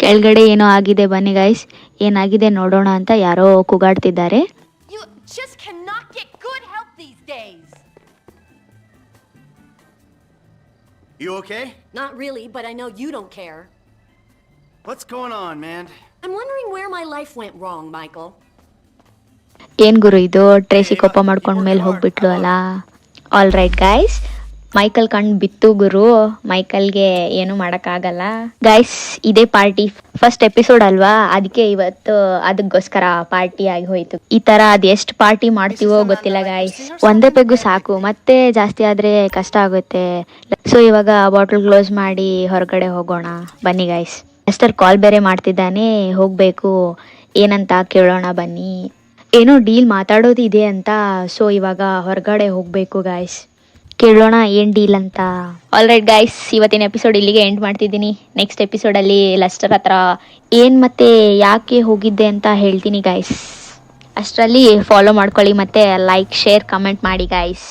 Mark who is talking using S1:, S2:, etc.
S1: ಕೆಳಗಡೆ ಏನೋ ಆಗಿದೆ, ಬನ್ನಿ ಗೈಸ್ ಏನಾಗಿದೆ ನೋಡೋಣ ಅಂತ ಯಾರೋ ಕೂಗಾಡ್ತಿದ್ದಾರೆ.
S2: You just cannot get good help these days.
S3: You okay?
S2: Not really, but I know you don't care.
S3: What's going on, man?
S2: I'm wondering where my life went wrong, Michael.
S1: ಏನ್ ಗುರು ಇದು, Tracy ಕೋಪ ಮಾಡ್ಕೊಂಡ್ ಮೇಲೆ ಹೋಗ್ಬಿಟ್ಲು ಅಲ್ಲ. All right guys, Michael ಕಣ್ ಬಿತ್ತು ಗುರು, ಮೈಕಲ್ಗೆ ಏನು ಮಾಡಕ್ಕಾಗಲ್ಲ. ಗೈಸ್ ಇದೇ ಪಾರ್ಟಿ ಫಸ್ಟ್ ಎಪಿಸೋಡ್ ಅಲ್ವಾ, ಅದಕ್ಕೆ ಇವತ್ತು ಅದಕ್ಕೋಸ್ಕರ ಪಾರ್ಟಿ ಆಗಿ ಹೋಯ್ತು. ಈ ತರ ಅದ್ ಎಷ್ಟು ಪಾರ್ಟಿ ಮಾಡ್ತೀವೋ ಗೊತ್ತಿಲ್ಲ ಗೈಸ್, ಒಂದೇ ಪೆಗ್ಗು ಸಾಕು, ಮತ್ತೆ ಜಾಸ್ತಿ ಆದ್ರೆ ಕಷ್ಟ ಆಗುತ್ತೆ. ಸೊ ಇವಾಗ ಬಾಟಲ್ ಕ್ಲೋಸ್ ಮಾಡಿ ಹೊರಗಡೆ ಹೋಗೋಣ ಬನ್ನಿ ಗೈಸ್. ಎಸ್ಟರ್ ಕಾಲ್ ಬೇರೆ ಮಾಡ್ತಿದ್ದಾನೆ, ಹೋಗ್ಬೇಕು, ಏನಂತ ಕೇಳೋಣ ಬನ್ನಿ. ಏನೋ ಡೀಲ್ ಮಾತಾಡೋದು ಇದೆ ಅಂತ, ಸೊ ಇವಾಗ ಹೊರಗಡೆ ಹೋಗ್ಬೇಕು ಗೈಸ್, ಕೇಳೋಣ ಏನ್ ಡೀಲ್ ಅಂತ. ಆಲ್ ರೈಟ್ ಗೈಸ್, ಇವತ್ತಿನ ಎಪಿಸೋಡ್ ಇಲ್ಲಿಗೆ ಎಂಡ್ ಮಾಡ್ತಿದ್ದೀನಿ. ನೆಕ್ಸ್ಟ್ ಎಪಿಸೋಡಲ್ಲಿ ಲೆಸ್ಟರ್ ಹತ್ರ ಏನ್ ಮತ್ತೆ ಯಾಕೆ ಹೋಗಿದ್ದೆ ಅಂತ ಹೇಳ್ತೀನಿ ಗೈಸ್. ಅಷ್ಟರಲ್ಲಿ ಫಾಲೋ ಮಾಡ್ಕೊಳ್ಳಿ, ಮತ್ತೆ ಲೈಕ್ ಶೇರ್ ಕಮೆಂಟ್ ಮಾಡಿ ಗೈಸ್.